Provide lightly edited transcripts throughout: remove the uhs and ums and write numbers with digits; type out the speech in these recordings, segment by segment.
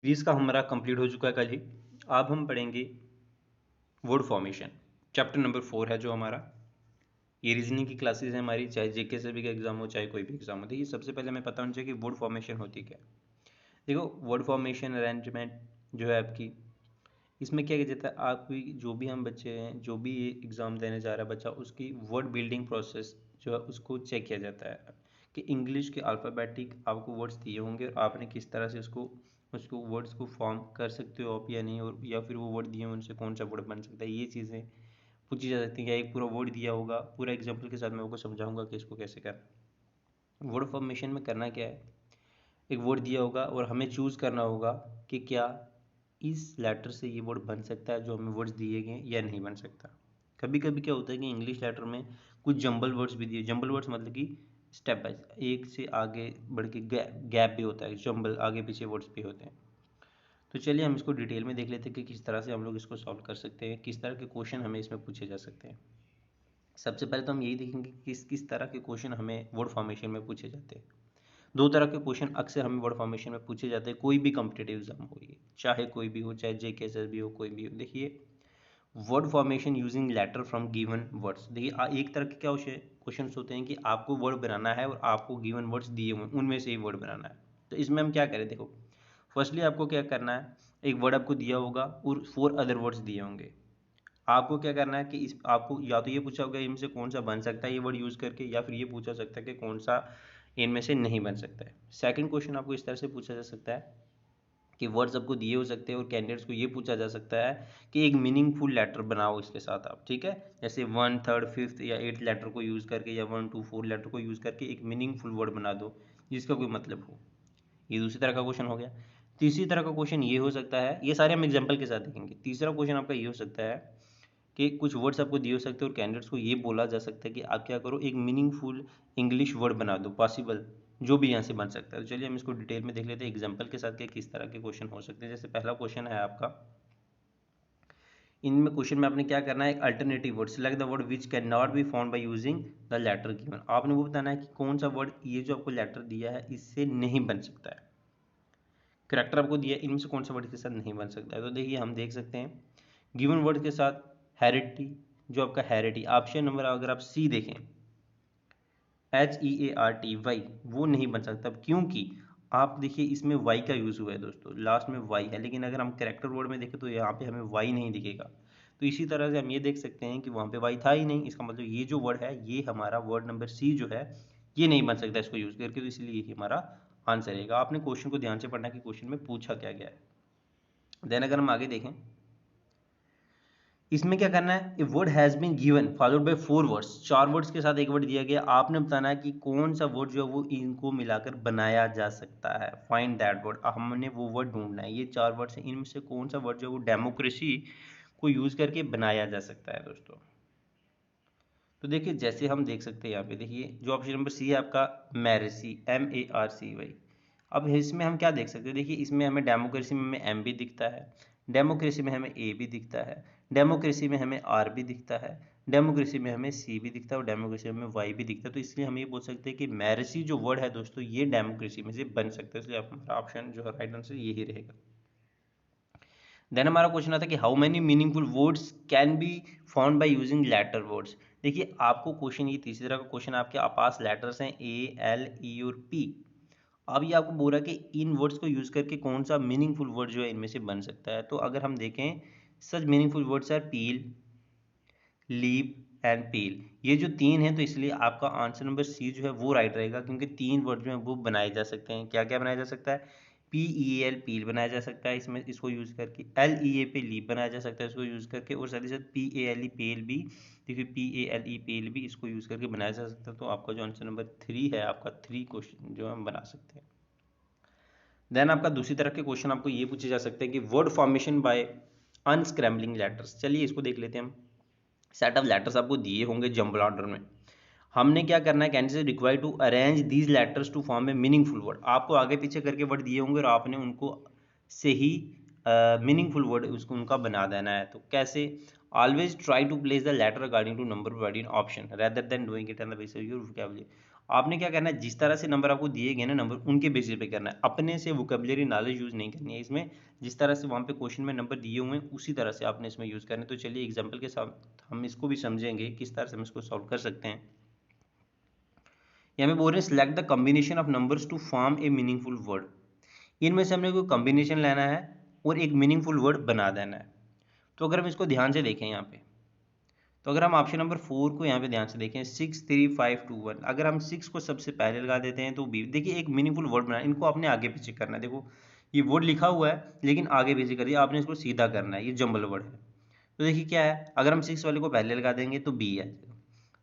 Series का हमारा complete हो चुका है कल ही। अब हम पढ़ेंगे वर्ड फॉर्मेशन। चैप्टर नंबर 4 है जो हमारा। ये रीजनिंग की क्लासेस है हमारी, चाहे जेके से भी का एग्जाम हो चाहे कोई भी एग्जाम हो। देखिए सबसे पहले हमें पता होना चाहिए कि वर्ड फॉर्मेशन होती क्या है। देखो वर्ड फॉर्मेशन अरेंजमेंट जो है आपकी, इसमें क्या किया जाता है, आपकी जो भी हम बच्चे हैं, जो भी एग्ज़ाम देने जा रहा है बच्चा, उसकी वर्ड बिल्डिंग प्रोसेस जो है उसको चेक किया जाता है कि इंग्लिश के अल्फ़ाबेटिक आपको वर्ड्स दिए होंगे और आपने किस तरह से उसको उसको वर्ड्स को फॉर्म कर सकते हो आप या नहीं, और या फिर वो वर्ड दिए हैं उनसे कौन सा वर्ड बन सकता है। ये चीज़ें पूछी जा सकती हैं। या एक पूरा वर्ड दिया होगा, पूरा एग्जाम्पल के साथ मैं आपको समझाऊंगा कि इसको कैसे करना है। वर्ड फॉर्मेशन में करना क्या है, एक वर्ड दिया होगा और हमें चूज़ करना होगा कि क्या इस लेटर से ये वर्ड बन सकता है जो हमें वर्ड्स दिए गए या नहीं बन सकता। कभी कभी क्या होता है कि इंग्लिश लेटर में कुछ जंबल वर्ड्स भी दिए। जंबल वर्ड्स मतलब कि स्टेप बाय एक से आगे बढ़ के गैप भी होता है, जंबल आगे पीछे वर्ड्स भी होते हैं। तो चलिए हम इसको डिटेल में देख लेते हैं कि किस तरह से हम लोग इसको सॉल्व कर सकते हैं, किस तरह के क्वेश्चन हमें इसमें पूछे जा सकते हैं। सबसे पहले तो हम यही देखेंगे कि किस किस तरह के क्वेश्चन हमें वर्ड फॉर्मेशन में पूछे जाते हैं। दो तरह के क्वेश्चन अक्सर हमें वर्ड फॉर्मेशन में पूछे जाते हैं, कोई भी कॉम्पिटेटिव एग्जाम हो, ये चाहे कोई भी हो, चाहे जेके एस भी हो, कोई भी हो। देखिए word formation using letter from given words. देखिए एक तरह के क्या क्वेश्चन होते हैं कि आपको वर्ड बनाना है और आपको गिवन वर्ड्स दिए हुए उनमें से ही वर्ड बनाना है। तो इसमें हम क्या करें, देखो फर्स्टली आपको क्या करना है, एक वर्ड आपको दिया होगा और 4 अदर वर्ड्स दिए होंगे। आपको क्या करना है कि इस आपको या तो ये पूछा होगा इनमें से कौन सा बन सकता है ये वर्ड यूज़ करके, या फिर ये पूछा सकता है कि कौन सा इनमें से नहीं बन सकता है। सेकंड क्वेश्चन आपको इस तरह से पूछा जा सकता है कि वर्ड्स आपको दिए हो सकते हैं और कैंडिडेट्स को ये पूछा जा सकता है कि एक मीनिंगफुल लेटर बनाओ इसके साथ आप, ठीक है। जैसे 1, 3, 5 या 8 लेटर को यूज़ करके या 1, 2, 4 लेटर को यूज़ करके एक मीनिंगफुल वर्ड बना दो जिसका कोई मतलब हो। ये दूसरी तरह का क्वेश्चन हो गया। तीसरी तरह का क्वेश्चन ये हो सकता है, ये सारे हम एग्जाम्पल के साथ देखेंगे। तीसरा क्वेश्चन आपका ये हो सकता है कि कुछ वर्ड्स आपको दिए हो सकते हैं और कैंडिडेट्स को ये बोला जा सकता है कि आप क्या करो, एक मीनिंगफुल इंग्लिश वर्ड बना दो, पॉसिबल जो भी यहाँ से बन सकता है। तो चलिए हम इसको डिटेल में देख लेते हैं एग्जाम्पल के साथ कि किस तरह के क्वेश्चन हो सकते हैं। जैसे पहला क्वेश्चन है आपका, इनमें क्वेश्चन में आपने क्या करना है, एक alternative word, select the word which can not be found by using the letter given. आपने वो बताना है कि कौन सा वर्ड ये जो आपको लेटर दिया है इससे नहीं बन सकता है। करैक्टर आपको दिया है, इनमें से कौन सा वर्ड के साथ नहीं बन सकता है। तो देखिए हम देख सकते हैं गिवन वर्ड के साथ हेरिडिटी, जो आपका हेरिडिटी ऑप्शन नंबर अगर आप सी देखें, HEARTY, वो नहीं बन सकता। क्योंकि आप देखिए इसमें वाई का यूज़ हुआ है दोस्तों, लास्ट में वाई है, लेकिन अगर हम कैरेक्टर वर्ड में देखें तो यहाँ पे हमें वाई नहीं दिखेगा। तो इसी तरह से हम ये देख सकते हैं कि वहाँ पे वाई था ही नहीं, इसका मतलब ये जो वर्ड है ये हमारा वर्ड नंबर सी जो है ये नहीं बन सकता इसको यूज़ करके। तो इसलिए यही हमारा आंसर रहेगा। आपने क्वेश्चन को ध्यान से पढ़ना कि क्वेश्चन में पूछा क्या गया है। देन अगर हम आगे देखें, इसमें क्या करना है, a word has been given followed by 4 words, 4 words के साथ एक वर्ड दिया गया, आपने बताना है कि कौन सा वर्ड जो है वो इनको मिलाकर बनाया जा सकता है। फाइंड दैट वर्ड, हमने वो वर्ड ढूंढना है। ये 4 वर्ड्स हैं, इनमें से कौन सा वर्ड जो है वो डेमोक्रेसी को यूज़ करके बनाया जा सकता है दोस्तों। तो देखिए जैसे हम देख सकते हैं यहाँ पे, देखिए जो ऑप्शन नंबर सी है आपका मैरेसी, MARCY। अब इसमें हम क्या देख सकते हैं, देखिए इसमें हमें डेमोक्रेसी में हमें M भी दिखता है, डेमोक्रेसी में हमें A भी दिखता है, डेमोक्रेसी में हमें R भी दिखता है, डेमोक्रेसी में हमें C भी दिखता है और डेमोक्रेसी में Y भी दिखता है। तो इसलिए हम ये बोल सकते हैं कि मैरेसी जो वर्ड है दोस्तों ये डेमोक्रेसी में से बन सकता है, इसलिए हमारा ऑप्शन जो है राइट आंसर यही रहेगा। देन हमारा क्वेश्चन आता है कि how many meaningful words can be found by using letter words. देखिए आपको क्वेश्चन, ये तीसरी तरह का क्वेश्चन, आपके पास लेटर्स हैं A, L, E और P। अब ये आपको बोल रहा है कि इन वर्ड्स को यूज़ करके कौन सा मीनिंगफुल वर्ड जो है इनमें से बन सकता है। तो अगर हम देखें, such meaningful words are peel, leap and peel, ये जो तीन हैं, तो इसलिए आपका आंसर नंबर सी जो है वो राइट रहेगा, क्योंकि तीन वर्ड जो हैं वो बनाए जा सकते हैं। क्या क्या बनाया जा सकता है, PEL पील बनाया जा सकता है इसमें, इसको यूज़ करके LEA पे लीप बनाया जा सकता है इसको यूज़ करके, और साथ ही साथ PALE पेल भी, देखिए PALE पेल भी इसको यूज़ करके बनाया जा सकता है। तो आपका जो आंसर नंबर 3 है, आपका 3 क्वेश्चन जो हम बना सकते हैं। देन आपका दूसरी तरह के क्वेश्चन आपको ये पूछे जा सकते हैं कि वर्ड फॉर्मेशन बाय अनस्क्रैम्बलिंग लेटर्स। चलिए इसको देख लेते हैं हम। सेट ऑफ लेटर्स आपको दिए होंगे जंबल ऑर्डर में, हमने क्या करना है, candidate required to arrange these letters to form a meaningful word. आपको आगे पीछे करके वर्ड दिए होंगे और आपने उनको से ही मीनिंगफुल वर्ड उसको उनका बना देना है। तो कैसे, always try to place the letter according to number provided in option rather than doing it on the basis of your vocabulary. आपने क्या करना है, जिस तरह से नंबर आपको दिए गए ना नंबर, उनके बेसिस पे करना है, अपने से वोकेबलरी नॉलेज यूज़ नहीं करनी है इसमें। जिस तरह से वहाँ पे क्वेश्चन में नंबर दिए हुए हैं उसी तरह से आपने इसमें यूज़ करना है। तो चलिए एग्जाम्पल के साथ हम इसको भी समझेंगे किस तरह से हम इसको सॉल्व कर सकते हैं। यहाँ पे बोल रहे हैं select the combination of numbers to form a meaningful word. इनमें से हमने कोई कॉम्बिनेशन लेना है और एक मीनिंगफुल वर्ड बना देना है। तो अगर हम इसको ध्यान से देखें यहाँ पे, तो अगर हम ऑप्शन नंबर 4 को यहाँ पे ध्यान से देखें 6 3 5 2 1, अगर हम 6 को सबसे पहले लगा देते हैं तो बी, देखिए एक मीनिंगफुल वर्ड बना, इनको आपने आगे पीछे करना है। देखो ये वर्ड लिखा हुआ है लेकिन आगे पीछे कर दिया आपने, इसको सीधा करना है, ये जंबल वर्ड है। तो देखिए क्या है, अगर हम 6 वाले को पहले लगा देंगे तो बी है,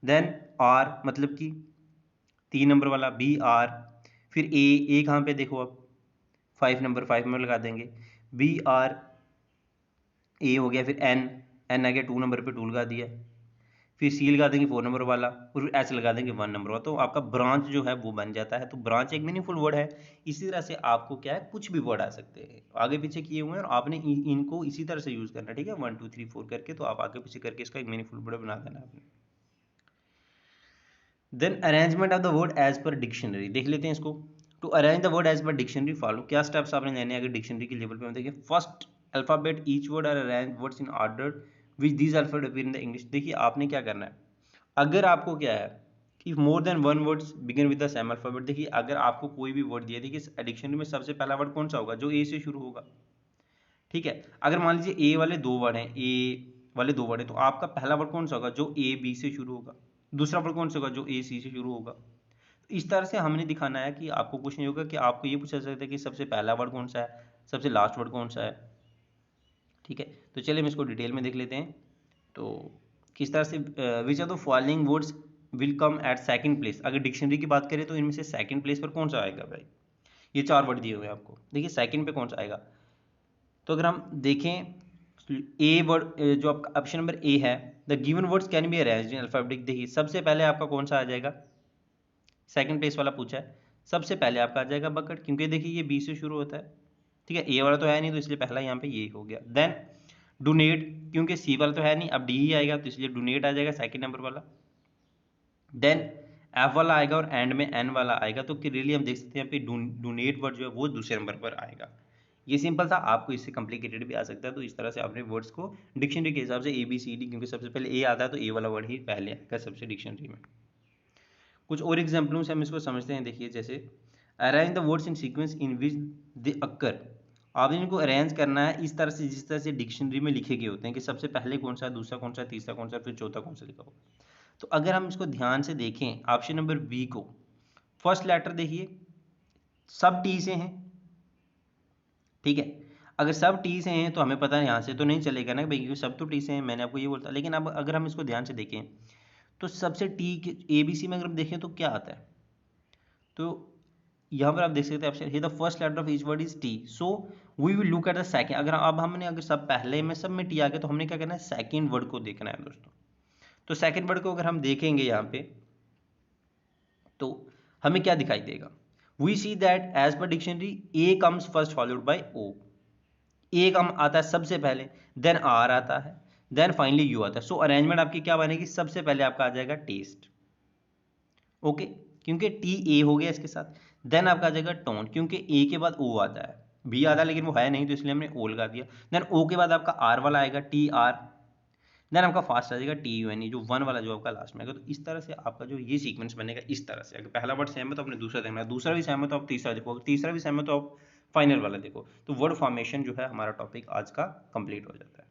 देन आर मतलब कि 3 नंबर वाला बी आर, फिर ए कहाँ पे देखो आप 5 नंबर 5 में लगा देंगे बी आर ए हो गया, फिर एन आ गया 2 नंबर पे 2 लगा दिया, फिर सी लगा देंगे 4 नंबर वाला, और फिर एच लगा देंगे 1 नंबर वाला। तो आपका ब्रांच जो है वो बन जाता है। तो ब्रांच एक मीनिंगफुल वर्ड है। इसी तरह से आपको क्या है, कुछ भी वर्ड आ सकते हैं आगे पीछे किए हुए हैं और आपने इनको इसी तरह से यूज करना है, ठीक है, 1 2 3 4 करके। तो आप आगे पीछे करके इसका एक मीनिंगफुल वर्ड बना देना आपने। Then arrangement of the word as per dictionary, देख लेते हैं इसको। To arrange the word as per dictionary follow, क्या स्टेप्स आपने लेने हैं अगर डिक्शनरी के लेवल पे हम देखें। First alphabet each word are arrange words in order which these alphabet appear in the English. देखिए आपने क्या करना है, अगर आपको क्या है कि more than one words begin with the same alphabet, देखिए अगर आपको कोई भी वर्ड दिया, देखिए डिक्शनरी में सबसे पहला वर्ड कौन सा होगा, जो ए से शुरू होगा, ठीक है। अगर मान लीजिए ए वाले 2 वर्ड हैं, ए वाले 2 वर्ड है, तो आपका पहला वर्ड कौन सा होगा, जो ए बी से शुरू होगा। दूसरा वर्ड कौन सा होगा, जो ए सी से शुरू होगा। तो इस तरह से हमने दिखाना है कि आपको कुछ नहीं होगा कि आपको ये पूछा सकता है कि सबसे पहला वर्ड कौन सा है, सबसे लास्ट वर्ड कौन सा है, ठीक है। तो चलिए हम इसको डिटेल में देख लेते हैं। तो किस तरह से which are the following words will come at second place, अगर डिक्शनरी की बात करें तो इनमें से सेकंड प्लेस पर कौन सा आएगा भाई, ये 4 वर्ड दिए हुए हैं आपको, देखिए सेकंड पे कौन सा आएगा। तो अगर हम देखें ए वर्ड, जो आपका ऑप्शन नंबर ए है, the given words can be arranged in alphabetic, देखिए सबसे पहले आपका कौन सा आ जाएगा, सेकंड प्लेस वाला पूछा है, सबसे पहले आपका आ जाएगा बकेट, क्योंकि देखिए ये बी से शुरू होता है, ठीक है। ए वाला तो है नहीं तो इसलिए पहला यहाँ पे ये हो गया। देन डोनेट, क्योंकि सी वाला तो है नहीं, अब डी ही आएगा तो इसलिए डोनेट आ जाएगा सेकंड नंबर वाला। देन एफ वाला आएगा और एंड में एन वाला आएगा, तो क्लियरली हम देख सकते हैं यहाँ पे डोनेट वर्ड जो है वो दूसरे नंबर पर आएगा। ये सिंपल था, आपको इससे कॉम्प्लिकेटेड भी आ सकता है। तो इस तरह से आपने वर्ड्स को डिक्शनरी के हिसाब से ए बी सी डी, क्योंकि सबसे पहले ए आता है तो ए वाला वर्ड ही पहले आएगा सबसे डिक्शनरी में। कुछ और एग्जाम्पलों से हम इसको समझते हैं। देखिए जैसे arrange the words in sequence in which they occur, आपने इनको अरेंज करना है इस तरह से जिस तरह से डिक्शनरी में लिखे गए होते हैं कि सबसे पहले कौन सा, दूसरा कौन सा, तीसरा कौन सा, फिर चौथा कौन सा लिखा होगा। तो अगर हम इसको ध्यान से देखें ऑप्शन नंबर बी को, फर्स्ट लेटर देखिए सब टी से हैं, ठीक है। अगर सब टी से हैं तो हमें पता है यहाँ से तो नहीं चलेगा ना भाई, क्योंकि सब तो टी से हैं, मैंने आपको ये बोलता। लेकिन अब अगर हम इसको ध्यान से देखें तो सबसे टी के ए बी सी में अगर हम देखें तो क्या आता है, तो यहाँ पर आप देख सकते हैं option, the first letter of each word is T, so we will look at the second. अगर अब हमने अगर सब पहले में सब में टी आ गया तो हमने क्या करना है, सेकंड वर्ड को देखना है दोस्तों। तो सेकंड वर्ड को अगर हम देखेंगे यहाँ पे तो हमें क्या दिखाई देगा, we see that as per dictionary A comes first followed by O, A come आता है सबसे पहले, देन आर आता है, देन फाइनली यू आता है। सो अरेंजमेंट आपकी क्या बनेगी, सबसे पहले आपका आ जाएगा टेस्ट, ओके, क्योंकि टी ए हो गया इसके साथ। देन आपका आ जाएगा टोन, क्योंकि ए के बाद ओ आता है, बी आता है लेकिन वो है नहीं तो इसलिए हमने ओ लगा दिया। देन ओ के बाद आपका आर वाला आएगा, टी आर। देन आपका फास्ट आ जाएगा टी यू एन ई, जो वन वाला जो आपका लास्ट में आएगा। तो इस तरह से आपका जो ये सीक्वेंस बनेगा इस तरह से, अगर पहला वर्ड सेम है तो आपने दूसरा देखना है, दूसरा भी सेम है तो आप तीसरा देखो, तीसरा भी सेम है तो आप फाइनल वाला देखो। तो वर्ड फॉर्मेशन जो है हमारा टॉपिक आज का कंप्लीट हो जाता है।